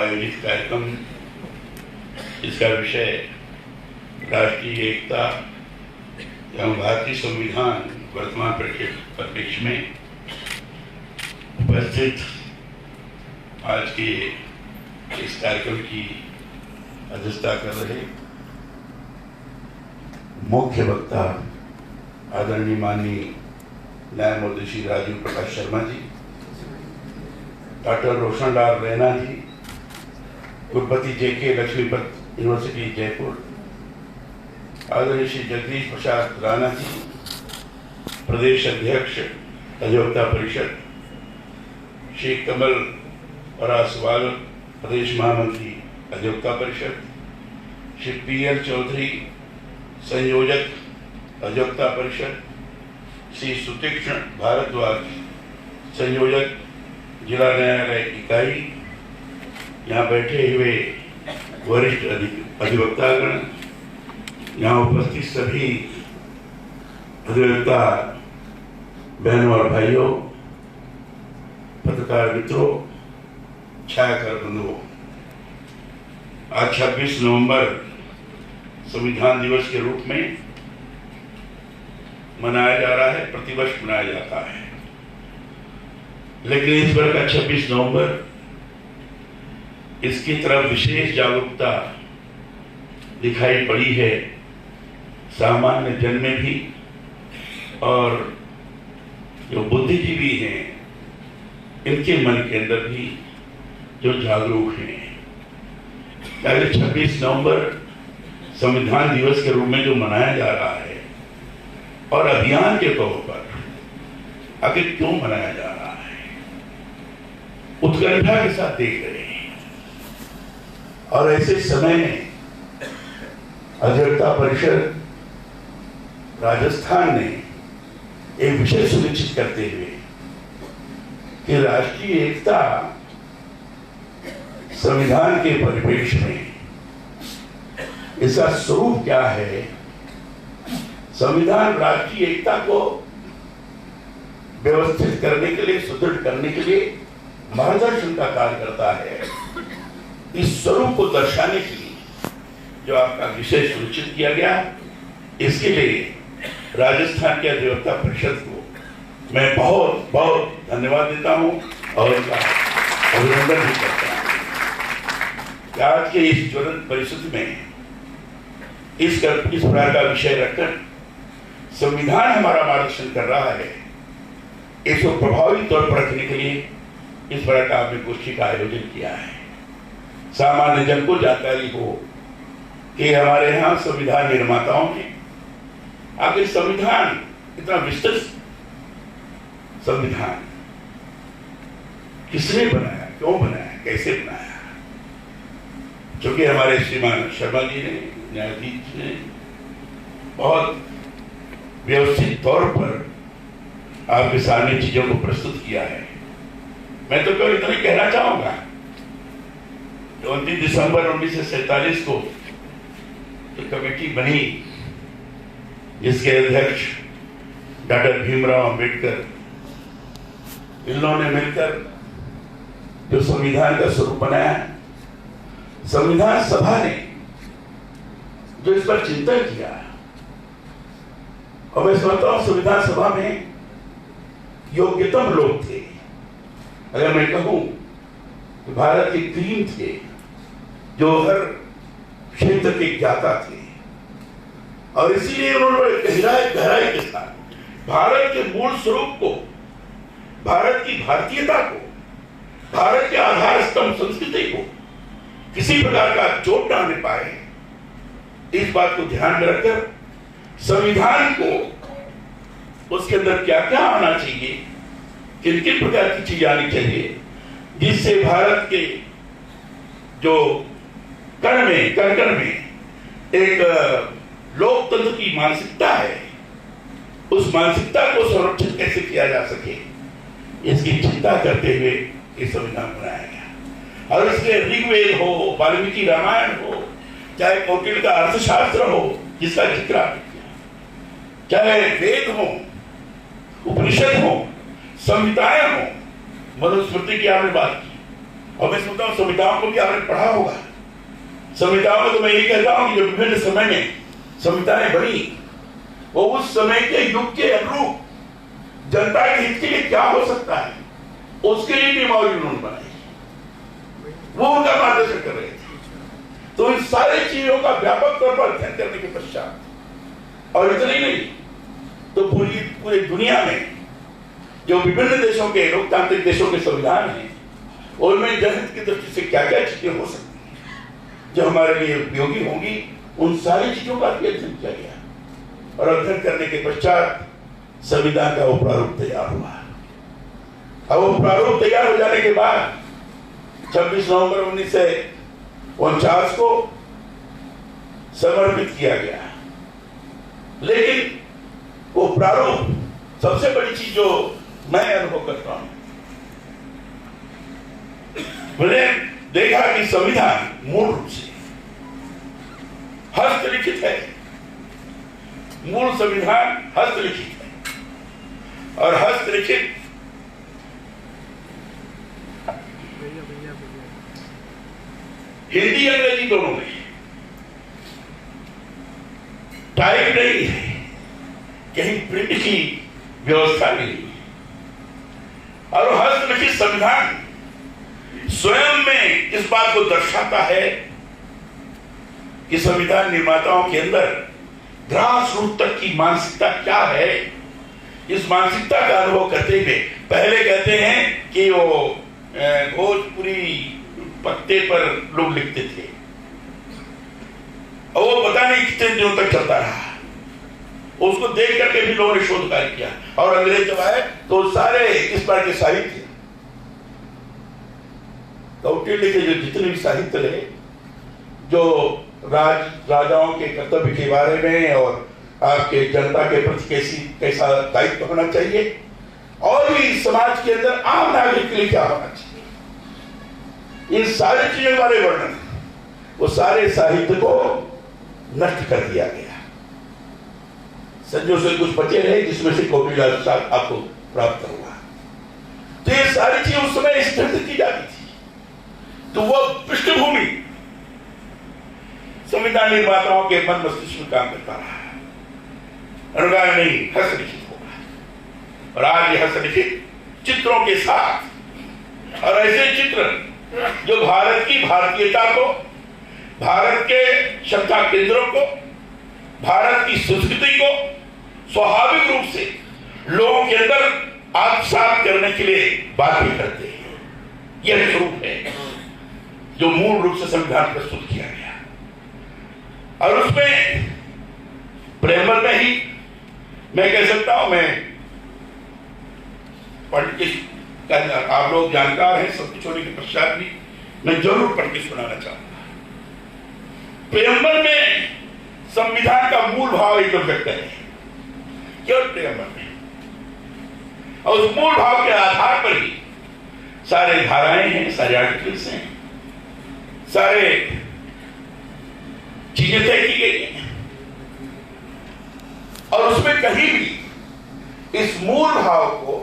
आयोजित कार्यक्रम, इसका विषय राष्ट्रीय एकता एवं भारतीय संविधान वर्तमान परिप्रेक्ष्य में उपस्थित आज के इस कार्यक्रम की अध्यक्षता कर रहे मुख्य वक्ता आदरणीय माननीय न्यायमूर्ति श्री राजीव प्रकाश शर्मा जी, डॉक्टर रोशनलाल रैना जी, कुलपति JK लक्ष्मीपत यूनिवर्सिटी जयपुर, आदरणीय श्री जगदीश प्रसाद राणा जी, प्रदेश अध्यक्ष अधिवक्ता परिषद, श्री कमल परासवाल, प्रदेश महामंत्री अधिवक्ता परिषद, श्री PL चौधरी, संयोजक अधिवक्ता परिषद, श्री सुतीक्ष्ण भारद्वाज, संयोजक जिला न्यायालय इकाई, यहाँ बैठे हुए वरिष्ठ अधिवक्तागण, यहाँ उपस्थित सभी अधिवक्ता बहनों और भाइयों, पत्रकार मित्रों, छायाकार बंधुओं, आज 26 नवंबर संविधान दिवस के रूप में मनाया जा रहा है, प्रतिवर्ष मनाया जाता है। लेकिन इस बार का 26 नवंबर इसकी तरफ विशेष जागरूकता दिखाई पड़ी है सामान्य जन में भी, और जो बुद्धिजीवी हैं इनके मन के अंदर भी जो जागरूक हैं। पहले 26 नवंबर संविधान दिवस के रूप में जो मनाया जा रहा है और अभियान के तौर पर आखिर क्यों मनाया जा रहा है, उत्कंठा के साथ देख रहे हैं। और ऐसे समय में अधिवक्ता परिषद राजस्थान ने एक विषय सुनिश्चित करते हुए कि राष्ट्रीय एकता संविधान के परिप्रेक्ष्य में इसका स्वरूप क्या है, संविधान राष्ट्रीय एकता को व्यवस्थित करने के लिए, सुदृढ़ करने के लिए मार्गदर्शन का कार्य करता है। इस स्वरूप को दर्शाने के लिए जो आपका विषय सुनिश्चित किया गया, इसके लिए राजस्थान के अधिवक्ता परिषद को मैं बहुत बहुत धन्यवाद देता हूं और उनका अभिनंदन भी करता हूं। आज के इस ज्वलंत परिस्थिति में इस प्रकार का विषय रखकर संविधान हमारा मार्गदर्शन कर रहा है, इसको प्रभावी तौर पर रखने के लिए इस प्रकार का आपने गोष्ठी का आयोजन किया है। सामान्य जन को जानकारी हो कि हमारे यहाँ संविधान निर्माताओं ने आखिर संविधान इतना विस्तृत संविधान किसने बनाया, क्यों बनाया, कैसे बनाया। क्योंकि हमारे श्रीमान शर्मा जी ने, न्यायाधीश ने बहुत व्यवस्थित तौर पर आपके सामने चीजों को प्रस्तुत किया है। मैं तो केवल इतना ही कहना चाहूंगा, 29 दिसंबर 1947 को जो कमेटी बनी, जिसके अध्यक्ष डॉक्टर भीमराव अंबेडकर, इन लोगों ने मिलकर जो संविधान का स्वरूप बनाया, संविधान सभा ने जो इस पर चिंतन किया, और मैं समझता हूं संविधान सभा में योग्यतम लोग थे। अगर मैं कहूं कि भारत के 3 थे जो हर क्षेत्र के ज्ञाता थे, और इसीलिए उन्होंने गहराई के साथ भारत के मूल स्वरूप को, भारत की भारतीयता को, भारत के आधार स्तंभ संस्कृति को किसी प्रकार का चोट ना दे पाए, इस बात को ध्यान में रखकर संविधान को उसके अंदर क्या क्या आना चाहिए, किन किन प्रकार की चीजें आनी चाहिए, जिससे भारत के जो कण में एक लोकतंत्र की मानसिकता है, उस मानसिकता को संरक्षित कैसे किया जा सके, इसकी चिंता करते हुए ये संविधान बनाया गया। और इसके ऋग्वेद हो, वाल्मीकि रामायण हो, चाहे कौटिल्य का अर्थशास्त्र हो जिसका जिक्र आपने किया, चाहे वेद हो, उपनिषद हो, संहिताएं हो, मनुस्मृति की आपने बात की, और मैं सोचता हूं संविधान को भी आपने पढ़ा होगा। संविधान में तो मैं ये कहता हूं कि जो विभिन्न समय में संविधाएं बनी वो उस समय के युग के अनुरूप जनता के हित के लिए क्या हो सकता है उसके लिए नियमावली उन्होंने बनाई, वो उनका मार्गदर्शन कर रहे थे। तो इन सारी चीजों का व्यापक तौर पर अध्ययन करने के पश्चात, और इतना ही नहीं तो पूरी दुनिया में जो विभिन्न देशों के लोकतांत्रिक देशों के संविधान हैं उनमें जनहित की दृष्टि से क्या क्या चीजें हो सकती हैं जो हमारे लिए उपयोगी होंगी, उन सारी चीजों का भी अध्ययन किया गया। और अध्ययन करने के पश्चात संविधान का वो प्रारूप तैयार हुआ। अब वो प्रारूप तैयार हो जाने के बाद 26 नवंबर 1949 को समर्पित किया गया। लेकिन वो प्रारूप, सबसे बड़ी चीज जो मैं अनुभव करता हूं, मैंने देखा कि संविधान मूल रूप से हस्तलिखित है। मूल संविधान हस्तलिखित है और हस्तलिखित हिंदी अंग्रेजी दोनों में, टाइप नहीं है, कहीं प्रिंट की व्यवस्था नहीं। और हस्तलिखित संविधान स्वयं में इस बात को दर्शाता है कि संविधान निर्माताओं के अंदर ग्रास रूट तक की मानसिकता क्या है। इस मानसिकता का अनुभव करते हुए पहले कहते हैं कि वो भोजपुरी पत्ते पर लोग लिखते थे और वो पता नहीं कितने दिनों तक चलता रहा। उसको देख करके भी लोगों ने शोध कार्य किया और अंग्रेज जब आए तो सारे इस बार के साहित्य, कौटिल्य के जो जितने भी साहित्य रहे, जो राजाओं के कर्तव्य के बारे में और आपके जनता के प्रति कैसा दायित्व होना चाहिए और भी समाज के अंदर आम नागरिक के लिए क्या होना चाहिए, इन सारी चीजों बारे वर्णन, वो सारे साहित्य को नष्ट कर दिया गया। संजो से कुछ बचे रहे जिसमें से कौटिल्य आपको प्राप्त हुआ। तो ये सारी चीज उस समय स्थिर की जाती थी। तो वो पृष्ठभूमि संविधान निर्माताओं के मन मस्तिष्क में काम करता रहा। अनुगान नहीं, हस्तलिखित होगा। और आज ये हस्तलिखित चित्रों के साथ, और ऐसे चित्र जो भारत की भारतीयता को, भारत के क्षमता केंद्रों को, भारत की संस्कृति को स्वाभाविक रूप से लोगों के अंदर आत्मसात करने के लिए बात भी करते हैं। यह स्वरूप है जो मूल रूप से संविधान प्रस्तुत किया गया। और उसमें प्रेमल में ही मैं कह सकता हूं, मैं पढ़ के, आप लोग जानकार हैं, सब कुछ होने के पश्चात भी मैं जरूर पढ़ के सुनाना चाहूंगा। प्रेमल में संविधान का मूल भाव एकदम व्यक्त है, केवल प्रेमल में, और उस मूल भाव के आधार पर ही सारे धाराएं हैं, सारे आर्टिकल्स हैं, सारे चीजें तय की गई हैं। और उसमें कहीं भी इस मूल भाव को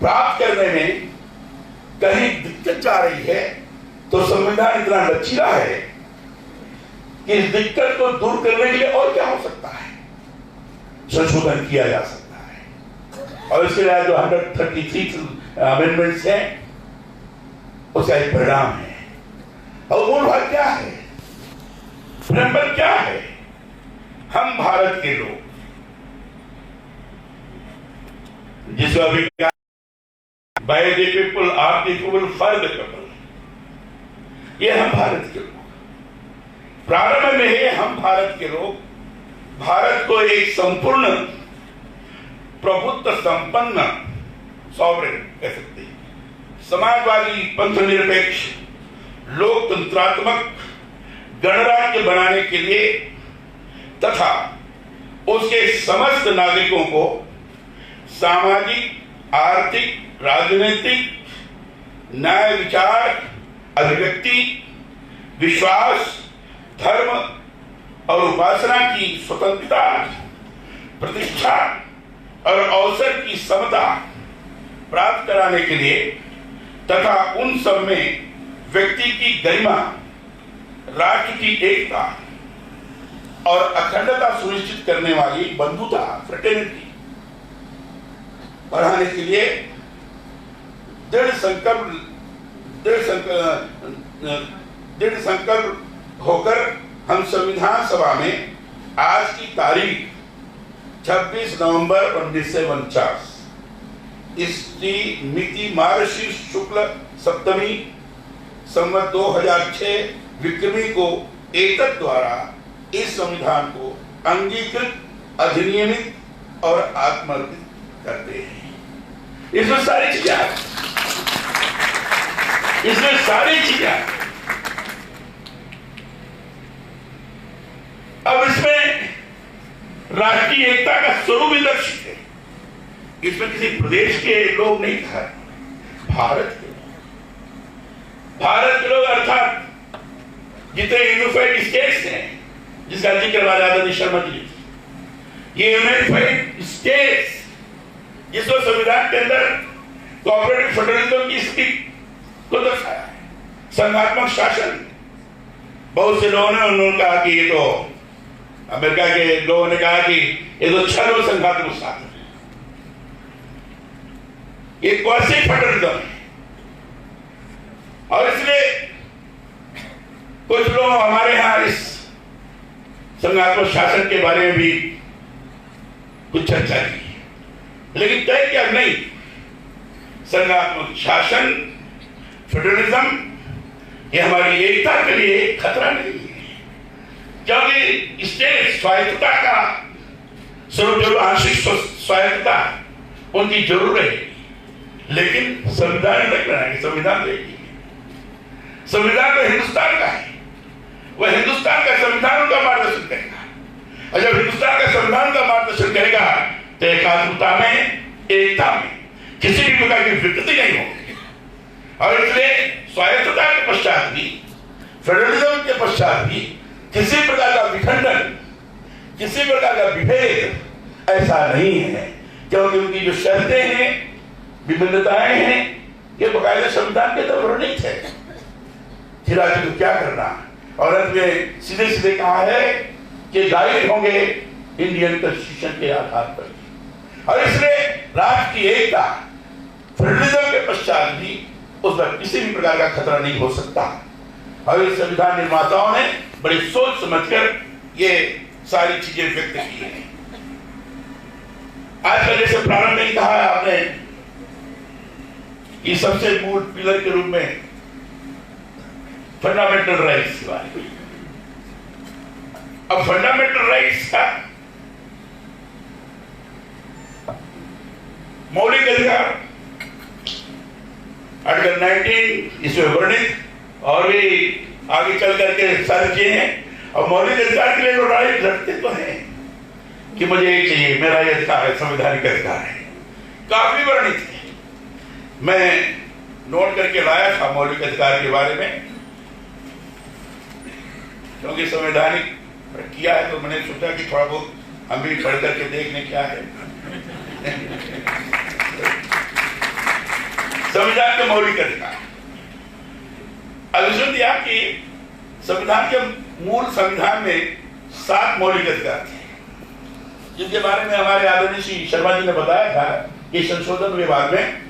प्राप्त करने में कहीं दिक्कत जा रही है तो संविधान इतना लचीला है कि इस दिक्कत को दूर करने के लिए और क्या हो सकता है, संशोधन किया जा सकता है। और इसके लिए जो 133 अमेंडमेंट्स हैं उसका एक परिणाम है। और मूल भाव क्या है, प्रेमबल क्या है? हम भारत के लोग, जिसका भी by the people are the people for the people, ये हम भारत के लोग, प्रारंभ में है हम भारत के लोग भारत को एक संपूर्ण प्रभुत्व संपन्न सॉवरेन कह सकते हैं, समाजवादी पंथ निरपेक्ष लोकतंत्रात्मक गणराज्य बनाने के लिए तथा उसके समस्त नागरिकों को सामाजिक, आर्थिक, राजनीतिक, न्याय विचार, अभिव्यक्ति, विश्वास, धर्म और उपासना की स्वतंत्रता, प्रतिष्ठा और अवसर की समता प्राप्त कराने के लिए तथा उन सब में व्यक्ति की गरिमा, राष्ट्र की एकता और अखंडता सुनिश्चित करने वाली बंधुता, फ्रेटर्निटी बढ़ाने के लिए दृढ़ संकल्प होकर हम संविधान सभा में आज की तारीख 26 नवंबर 1949 इसकी मिति मार्गशीर्ष शुक्ल सप्तमी संवत 2006 विक्रमी को एतत् द्वारा इस संविधान को अंगीकृत, अधिनियमित और आत्मर्पित करते हैं। इसमें सारी चीजें, इसमें सारी चीजें। अब इसमें राष्ट्रीय एकता का स्वरूप भी दर्शित है। इसमें किसी प्रदेश के लोग नहीं था, भारत के लोग अर्थात जितने यूनिफाइड स्टेट्स हैं, जिसका जिक्र आदरणीय शर्मा जी, ये यूनिफाइड स्टेट्स जिसको संविधान के अंदर कोऑपरेटिव फेडरलिज्म की स्थिति को दर्शाया है, संघात्मक शासन। बहुत से लोगों ने उन्होंने कहा कि ये तो अमेरिका के लोगों ने कहा कि ये तो छद्म संघात्मक शासन है, ये क्वासी फेडरलिज्म है। और इसलिए कुछ लोग हमारे यहां इस संघात्मक शासन के बारे में भी कुछ चर्चा की, लेकिन तय क्या नहीं, संघात्मक शासन, फेडरलिज्म ये हमारी एकता के लिए खतरा नहीं है, क्योंकि स्टेट स्वायत्तता का स्वरूप जरूर आंशिक स्वायत्तता उनकी जरूर है, लेकिन संविधान तक रहेगी, संविधान रहेगी। संविधान तो हिंदुस्तान का है, वह हिंदुस्तान का संविधान का मार्गदर्शन करेगा, और जब हिंदुस्तान का संविधान का मार्गदर्शन करेगा तो एकात्मता में, एकता में किसी भी प्रकार की विकृति नहीं होगी। और इसलिए स्वायत्तता के पश्चात भी, फेडरलिज्म के पश्चात भी किसी प्रकार का विखंडन, किसी प्रकार का विभेद ऐसा नहीं है, क्योंकि उनकी जो शर्तें हैं, विभिन्नताएं हैं, ये बकायदा संविधान के तौर पर नहीं थे। फिर राज्य को क्या करना, और अंत में सीधे सीधे कहा है कि गाइड होंगे इंडियन कॉन्स्टिट्यूशन के आधार पर। और इसलिए राष्ट्र की एकता, फेडरलिज्म के पश्चात भी उस पर किसी भी प्रकार का खतरा नहीं हो सकता। और इस संविधान निर्माताओं ने बड़ी सोच समझकर ये सारी चीजें व्यक्त की हैं। आज का जैसे प्रारंभ में कहा है आपने कि सबसे मूल पिलर के रूप में फंडामेंटल राइट्स के बारे में। अब फंडामेंटल राइट्स का मौलिक अधिकार आर्टिकल 19 इसमें वर्णित, और भी आगे चल करके सारी चीजें हैं। और मौलिक अधिकार के लिए जो राइट रखते तो हैं कि मुझे ये चाहिए, मेरा ये अधिकार है, संवैधानिक अधिकार है, काफी वर्णित है। मैं नोट करके लाया था मौलिक अधिकार के बारे में, क्योंकि संवैधानिक किया है तो मैंने सोचा कि थोड़ा बहुत हम भी पढ़ करके देख लें क्या है। संविधान के मौलिक अधिकार, अभिषेक दिया कि संविधान के मूल संविधान में 7 मौलिक अधिकार थे, जिनके बारे में हमारे आदरणीय श्री शर्मा जी ने बताया था कि संशोधन विभाग में,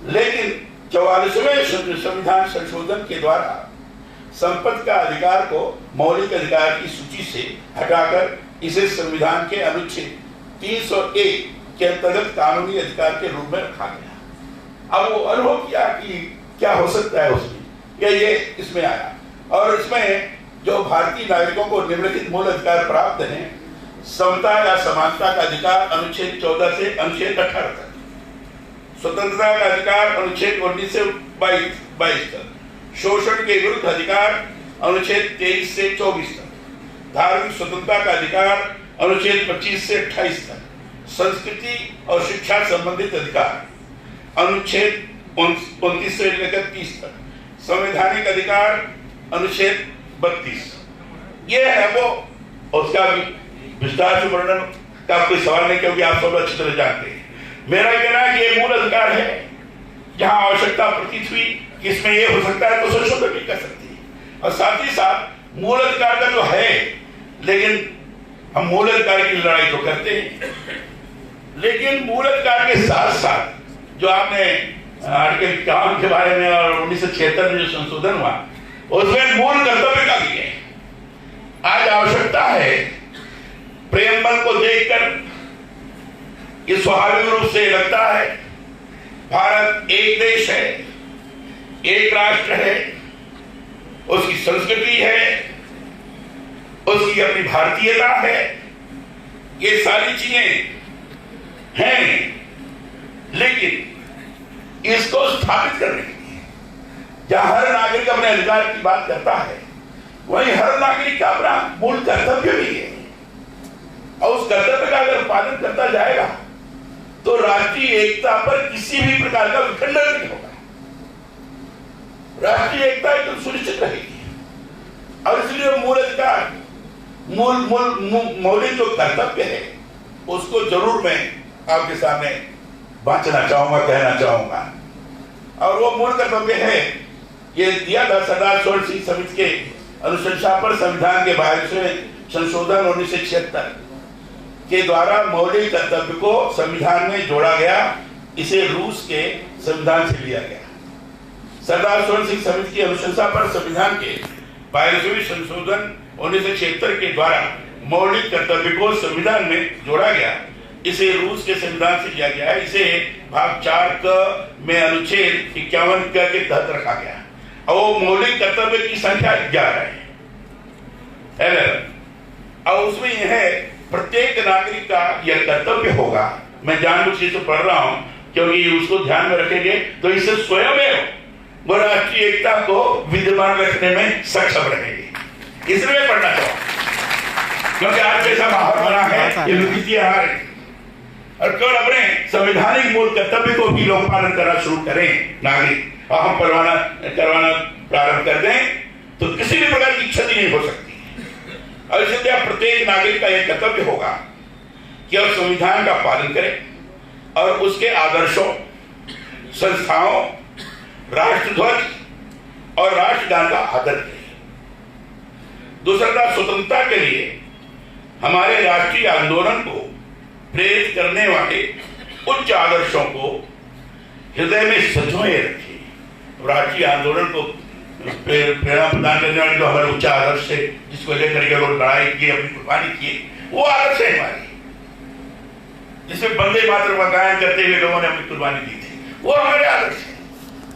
लेकिन 44वें संविधान संशोधन के द्वारा संपत्ति का अधिकार को मौलिक अधिकार की सूची से हटाकर इसे संविधान के अनुच्छेद 301 के अंतर्गत कानूनी अधिकार के रूप में रखा गया। अब वो अनुभव किया कि क्या हो सकता है उसमें, ये इसमें आया। और इसमें जो भारतीय नागरिकों को निम्नलिखित मूल अधिकार प्राप्त हैं, समता या समानता का अधिकार अनुच्छेद 14 से अनुच्छेद 18 तक, स्वतंत्रता का अधिकार अनुच्छेद 19 से 22 तक, शोषण के विरुद्ध अधिकार अनुच्छेद 23 से 24 तक, धार्मिक स्वतंत्रता का अधिकार अनुच्छेद 25 से 28 तक, संस्कृति और शिक्षा संबंधित अधिकार अनुच्छेद 29 से लेकर 30 तक, संवैधानिक अधिकार अनुच्छेद 32। ये है वो, उसका भी विस्तार से वर्णन का कोई सवाल नहीं, क्योंकि आप सब अच्छी तरह जानते हैं। मेरा कहना है कि ये मूल अधिकार है जहां आवश्यकता प्रतीत हुई कि इसमें ये हो सकता है तो संशोधन भी कर सकती है। और साथ ही साथ मूल अधिकार का जो है, लेकिन हम मूल अधिकार की लड़ाई तो करते हैं, लेकिन मूल अधिकार के साथ साथ जो आपने आर्टिकल 51 के बारे में और 1976 में जो संशोधन हुआ उसमें मूल कर्तव्य का भी है। आज आवश्यकता है प्रेमबल को देखकर ये स्वाभाविक रूप से लगता है भारत एक देश है, एक राष्ट्र है, उसकी संस्कृति है, उसकी अपनी भारतीयता है, ये सारी चीजें हैं, लेकिन इसको स्थापित करने के लिए जहां हर नागरिक अपने अधिकार की बात करता है वहीं हर नागरिक का अपना मूल कर्तव्य भी है, और उस कर्तव्य का अगर पालन करता जाएगा तो राष्ट्रीय एकता पर किसी भी प्रकार का विखंडन नहीं होगा, राष्ट्रीय एकता एकदम सुनिश्चित रहेगी। और इसलिए मूल अधिकार, मौलिक जो कर्तव्य है उसको जरूर मैं आपके सामने बांटना चाहूंगा, कहना चाहूंगा। और वो मूल कर्तव्य है, ये दिया था सरदार स्वर्ण सिंह समिति के अनुशंसा पर संविधान के 22वें संशोधन 1976 के द्वारा मौलिक कर्तव्य को संविधान में जोड़ा गया। इसे रूस के संविधान से लिया गया। सरदार स्वर्ण सिंह समिति की अनुशंसा पर संविधान के 22वें संशोधन 1976 के द्वारा मौलिक कर्तव्य को संविधान में जोड़ा गया। इसे रूस के संविधान से लिया गया है। इसे भाग 4 क में अनुच्छेद 51 क के तहत रखा गया और वो मौलिक कर्तव्य की संख्या 11 है। और उसमें यह है प्रत्येक नागरिक का यह कर्तव्य होगा। मैं जानबूझ के पढ़ रहा हूं क्योंकि उसको ध्यान में रखेंगे तो इससे स्वयं वो राष्ट्रीय एकता को विद्यमान रखने में सक्षम रहेंगे। इसलिए पढ़ना चाहूंगा क्योंकि आज जैसा माहौल बना है ये लुकीती हार है और केवल अपने संवैधानिक मूल कर्तव्य को भी लोग पालन करना शुरू करें नागरिक, और हम करवाना प्रारंभ कर दें तो किसी भी प्रकार की क्षति नहीं हो सकती। और इसलिए प्रत्येक नागरिक का यह कर्तव्य होगा कि वह संविधान का पालन करे और उसके आदर्शों, संस्थाओं, राष्ट्रध्वज और राष्ट्रगान का आदर करे। दूसरा, स्वतंत्रता के लिए हमारे राष्ट्रीय आंदोलन को प्रेरित करने वाले उच्च आदर्शों को हृदय में संजोए रखे। राष्ट्रीय आंदोलन को प्रेरणा प्रदान करने वाले जो हमारे उच्च आदर्श है, जिसको लेकर के लोग लड़ाई की, अपनी कुर्बानी की, वो आदर्श है हमारी, जिसमें वंदे मातरम का गायन करते हुए लोगों ने अपनी कुर्बानी दी थी, वो हमारे आदर्श है।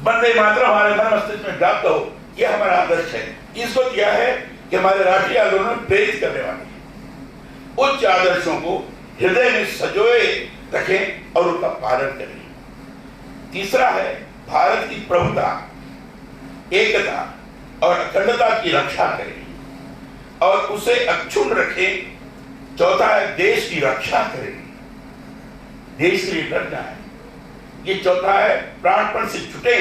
वंदे मातरम हमारे मन मस्तिष्क में व्याप्त हो, ये हमारा आदर्श है। इसको दिया है कि हमारे राष्ट्रीय आंदोलन प्रेरित करने वाले उच्च आदर्शों को हृदय में सजोए रखें और उनका पालन करें। तीसरा है भारत की प्रभुता, एकता और अखंडता की रक्षा करें और उसे अक्षुण्ण रखें। चौथा है देश की रक्षा करें, देश के लिए लड़ना है, ये चौथा है प्राणपण से छुटे।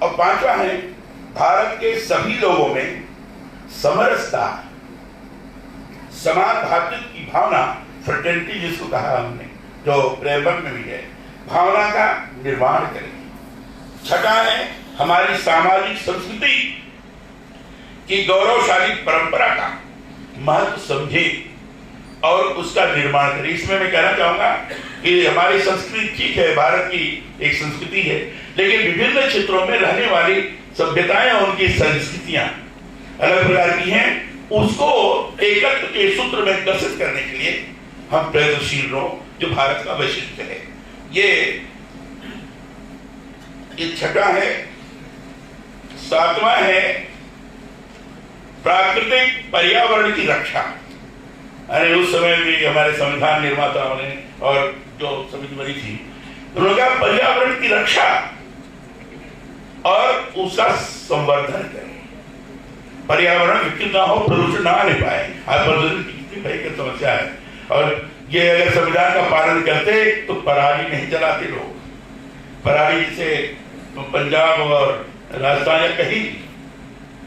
और पांचवा है भारत के सभी लोगों में समरसता, समान भातृत्व की भावना, फ्रेटर्निटी जिसको कहा हमने, जो प्रेमबल में भी है, भावना का निर्माण करें। छठा है हमारी सामाजिक संस्कृति की गौरवशाली परंपरा का महत्व समझे और उसका निर्माण करें। इसमें मैं कहना चाहूंगा कि हमारी संस्कृति ठीक है, भारत की एक संस्कृति है, लेकिन विभिन्न क्षेत्रों में रहने वाली सभ्यताएं और उनकी संस्कृतियां अलग प्रकार की हैं। उसको एकत्र के सूत्र में विकसित करने के लिए हम प्रयत्नशील रहो, जो भारत का वैशिष्ट्य है। ये छठा है। सातवां है प्राकृतिक पर्यावरण की रक्षा। अरे उस समय भी हमारे संविधान निर्माताओं ने और जो समिति बनी थी उन्होंने कहा पर्यावरण की रक्षा और उसका संवर्धन करें। पर्यावरण विकसित ना हो, प्रदूषण ना आने पाए। आज प्रदूषण की कितनी भयंकर समस्या है और ये अगर संविधान का पालन करते तो पराली नहीं जलाते लोग। पराली से पंजाब और राजस्थान या कहीं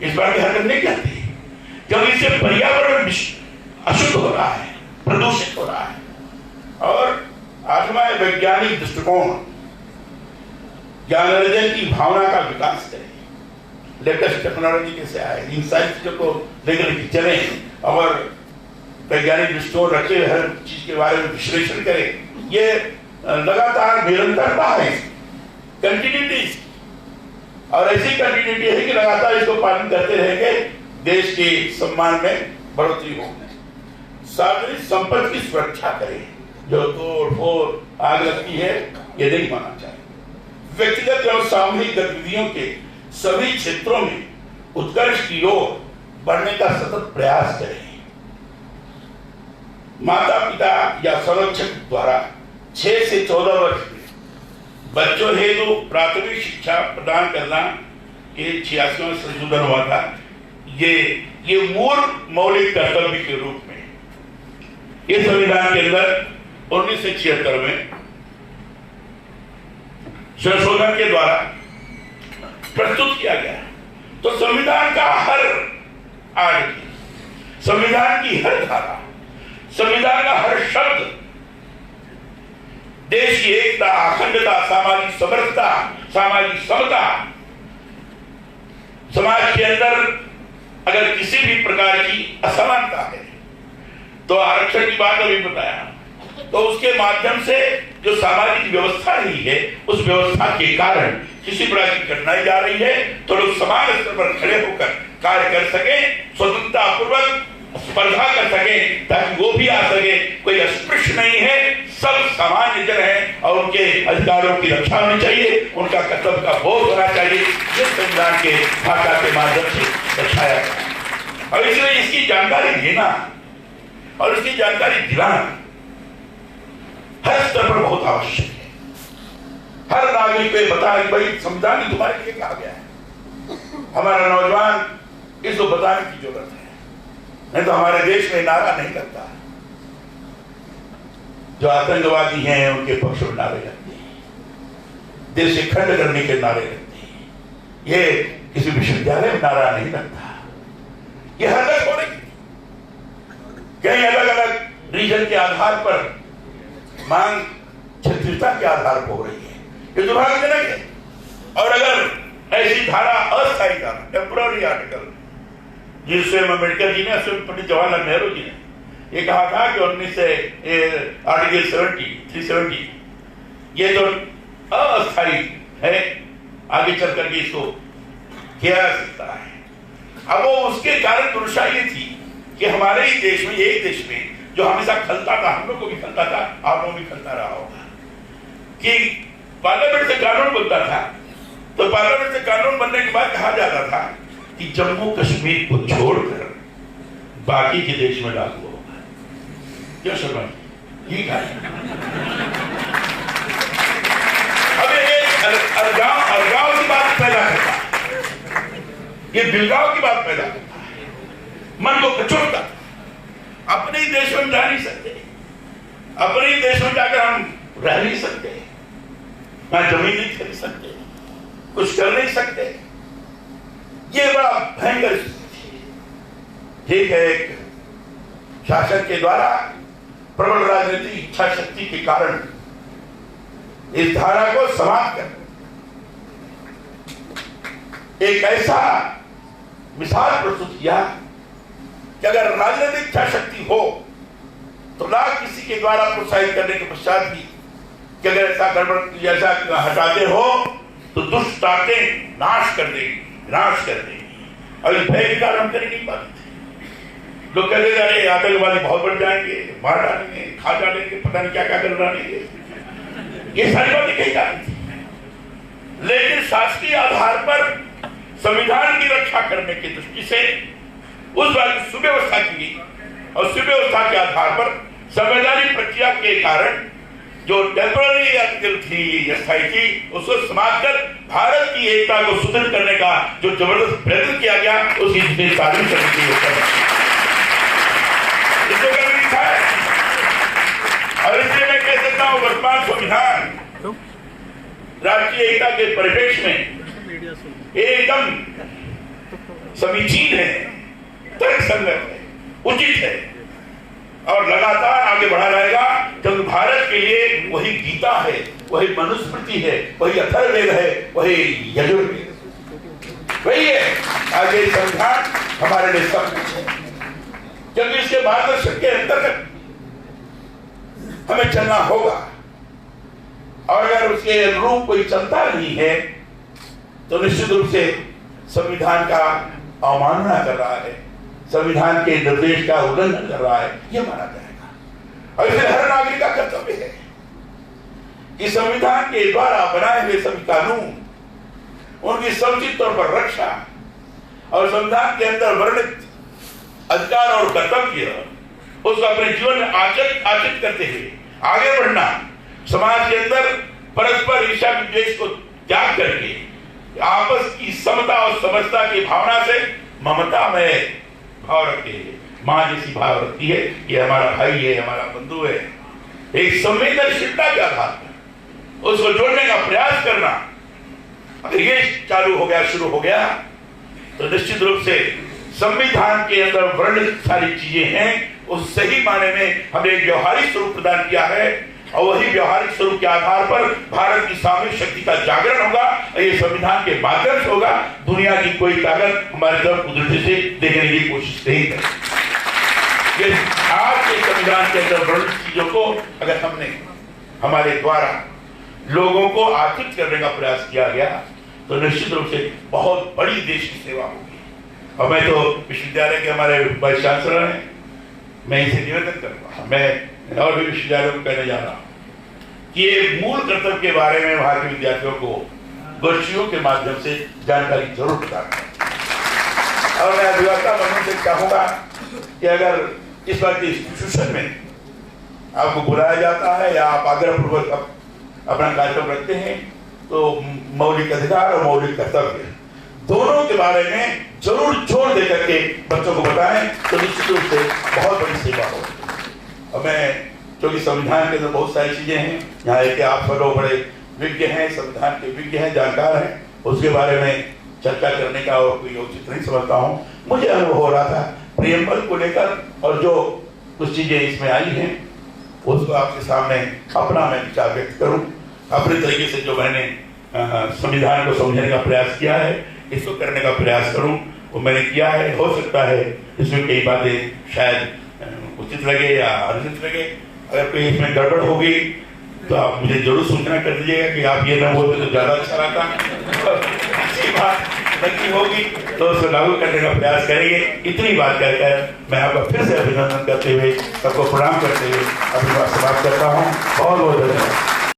इस बार की हरकत नहीं करती क्योंकि इससे पर्यावरण अशुद्ध हो रहा है, प्रदूषित हो रहा है। और आठवां वैज्ञानिक दृष्टिकोण, ज्ञान अर्जन की भावना का विकास करें, लेटेस्ट टेक्नोलॉजी कैसे आए, इन सारी चीजों को लेकर के चले और वैज्ञानिक दृष्टिकोण रखे हर चीज के बारे में विश्लेषण करें। ये लगातार निरंतरता है, कंटिन्यूटी, और ऐसी कंटिन्यूटी है कि लगातार इसको पालन करते रहेंगे, देश के सम्मान में बढ़ोतरी होगी। सार्वजनिक संपत्ति की सुरक्षा करें, जो तोड़ फोड़ आग लगती है ये नहीं मानना चाहिए। व्यक्तिगत एवं सामूहिक गतिविधियों के सभी क्षेत्रों में उत्कर्ष की ओर बढ़ने का सतत प्रयास करें। माता पिता या संरक्षक द्वारा 6 से 14 वर्ष में बच्चों हेतु प्राथमिक शिक्षा प्रदान करना, ये 86वां संशोधन हुआ था, ये मूल मौलिक कर्तव्य के रूप में ये संविधान के अंदर 1976 में संशोधन के द्वारा प्रस्तुत किया गया। तो संविधान का हर आर्टिकल, संविधान की हर धारा, संविधान का हर शब्द देश की एकता, अखंडता, सामाजिक समरसता, सामाजिक समता, समाज के अंदर अगर किसी भी प्रकार की असमानता है तो आरक्षण की बात अभी बताया, तो उसके माध्यम से जो सामाजिक व्यवस्था रही है उस व्यवस्था के कारण किसी प्रकार की कठिनाई जा रही है तो लोग समान स्तर पर खड़े होकर कार्य कर सके, स्वतंत्रता पूर्वक स्पर्धा कर सके, ताकि वो भी आ सके। कोई अस्पृश्य नहीं है, सब सामान्य जन है और उनके अधिकारों की रक्षा होनी चाहिए, उनका कर्तव्य का बोध होना चाहिए। ये संविधान के भाषा के माध्यम से दर्शाया गया और इसलिए इसकी जानकारी देना और इसकी जानकारी दिलाना हर स्तर पर बहुत आवश्यक है। हर नागरिक को बताया कि भाई संविधान तुम्हारे लिए कहा गया है। हमारा नौजवान इसको बताने की जरूरत है, नहीं तो हमारे देश में नारा नहीं लगता। जो आतंकवादी हैं उनके पक्ष में नारे लगते हैं, देश से खंड करने के नारे लगते हैं, ये किसी विश्वविद्यालय में नारा नहीं लगता। ये हर जगह हो रही है, कई अलग अलग रीजन के आधार पर मांग क्षेत्रीयता के आधार पर हो रही है, ये दुर्भाग्यजनक है। और अगर ऐसी धारा, अस्थायी धारा, टेम्पररी आर्टिकल, जिससे अम्बेडकर जी ने, पंडित जवाहरलाल नेहरू जी ने ये कहा था कि आर्टिकल 370 ये तो अस्थायी है, आगे चल करके इसको किया जा सकता है। अब वो उसके कारण दुर्दशा ये थी कि हमारे ही देश में, एक देश में जो हमेशा खलता था, हम लोग को भी खलता था, आप लोग भी खलता रहा होगा, कि पार्लियामेंट से कानून बनता था तो पार्लियामेंट से कानून बनने के बाद कहा जाता था कि जम्मू कश्मीर को छोड़कर बाकी के देश में लागू होगा। क्यों शर्मा ये कहा? अब अलगाव की बात पैदा करता है, ये बिलगाव की बात पैदा करता है, मन को कचोटता। अपने ही देश में जा नहीं सकते, अपने ही देश में जाकर हम रह नहीं सकते, ना जमीन नहीं खरीद सकते, कुछ कर नहीं सकते। ये बड़ा भयंकर स्थिति है। ठीक है, एक शासन के द्वारा प्रबल राजनीतिक इच्छा शक्ति के कारण इस धारा को समाप्त कर एक ऐसा मिसाल प्रस्तुत किया कि अगर राजनीतिक इच्छा शक्ति हो तो लाख किसी के द्वारा प्रोत्साहित करने के पश्चात भी कि अगर ऐसा गड़बड़ जैसा हटाते हो तो दुष्ट ताकतें नाश कर देगी। और इस भय के कारण हम कर नहीं पाते थे। लोग कहते जा रहे आतंकवादी बहुत बढ़ जाएंगे, मार डालेंगे, खा डालेंगे, पता नहीं क्या क्या कर डालेंगे, ये सारी बातें कही जाती थी। लेकिन शासकीय आधार पर संविधान की रक्षा करने की दृष्टि से उस बात की सुव्यवस्था की गई और सुव्यवस्था के आधार पर संवैधानिक प्रक्रिया के कारण जो टेम्पररी आर्टिकल थी, अस्थायी थी, उसको समाप्त कर भारत की एकता को सुदृढ़ करने का जो जबरदस्त प्रयत्न किया गया उसकी तारीफ करने की है। और इसलिए मैं कह सकता हूँ वर्तमान संविधान राष्ट्रीय एकता के परिप्रेक्ष्य में एकदम समीचीन है, तर्कसंगत है, उचित है और लगातार आगे बढ़ा रहेगा, क्योंकि भारत के लिए वही गीता है, वही मनुस्मृति है, वही अथर्ववेद है, वही यजुर्वेद वही है। आगे संविधान हमारे लिए सब कुछ है, क्योंकि इसके मार्गदर्शन के अंतर्गत हमें चलना होगा। और अगर उसके अनुरूप कोई चलता नहीं है तो निश्चित रूप से संविधान का अवमानना कर रहा है, संविधान के निर्देश का उल्लंघन कर रहा है, यह माना जाएगा। और इसलिए हर नागरिक का कर्तव्य है कि संविधान के द्वारा बनाए हुए सभी कानून, उनकी समुचित तौर पर रक्षा और संविधान के अंदर वर्णित अधिकार और कर्तव्य उसको अपने जीवन में आचरित करते हुए आगे बढ़ना, समाज के अंदर परस्पर ईर्ष्या विद्वेष को त्याग करके आपस की समता और समझता की भावना से ममता में भाव रखते हैं। माँ जैसी भाव रखती है, ये हमारा भाई है, हमारा बंधु है। एक संवेदनशीलता के आधार पर उसको जोड़ने का प्रयास करना, अगर ये चालू हो गया, शुरू हो गया, तो निश्चित रूप से संविधान के अंदर वर्णित सारी चीजें हैं, उस सही माने में हमने एक व्यवहारिक स्वरूप प्रदान किया है। और वही व्यवहारिक स्वरूप के आधार पर भारत की सामूहिक शक्ति का जागरण होगा। ये संविधान के माध्यम से होगा। दुनिया की कोई ताकत हमारे तरफ कुदरती से देखने की कोशिश नहीं करेगी। ये आज के संविधान के अंदर वर्णित चीजों को अगर हमने हमारे द्वारा लोगों को आकर्षित करने का प्रयास किया गया तो निश्चित रूप से बहुत बड़ी देश की सेवा होगी। और मैं तो विश्वविद्यालय के हमारे वाइस चांसलर हैं, मैं इसे निवेदन करूंगा, मैं और भी विश्वविद्यालयों को कहने जा रहा हूं कि ये मूल कर्तव्य के बारे में वहां के विद्यार्थियों को गोष्ठियों के माध्यम से जानकारी जरूर प्रदान करें। और मैं अभिभावक बनने से चाहूंगा कि अगर इस बात की इंस्टीट्यूशन में आपको बुलाया जाता है या आप आग्रहपूर्वक अपना कार्यक्रम रखते हैं तो मौलिक अधिकार और मौलिक कर्तव्य दोनों के बारे में जरूर जोर दे करके बच्चों को बताएं, तो निश्चित रूप से बहुत बड़ी सेवा होगी। और मैं क्योंकि संविधान के अंदर बहुत सारी चीजें हैं, यहाँ एक आप सब लोग बड़े विज्ञ हैं, संविधान के विज्ञ हैं, जानकार हैं, उसके बारे में चर्चा करने का और कोई उचित नहीं समझता हूँ। मुझे अनुभव हो रहा था प्रियम्बल को लेकर, और जो कुछ चीजें इसमें आई हैं उसको आपके सामने अपना मैं विचार व्यक्त करूँ अपने तरीके से। जो मैंने संविधान को समझने का प्रयास किया है, इसको करने का प्रयास करूँ, वो मैंने किया है। हो सकता है इसमें कई बातें शायद उचित लगे या अनुचित लगे। अगर कोई इसमें गड़बड़ होगी तो आप मुझे जरूर सूचना कर दीजिएगा कि आप ये ना बोलते तो ज्यादा अच्छा रहता। अच्छी बात नहीं होगी तो उसको लागू करने का प्रयास करेंगे। इतनी बात कहकर मैं आपका फिर से अभिनंदन करते हुए, सबको प्रणाम करते हुए अपनी बात समाप्त करता हूँ। बहुत बहुत धन्यवाद।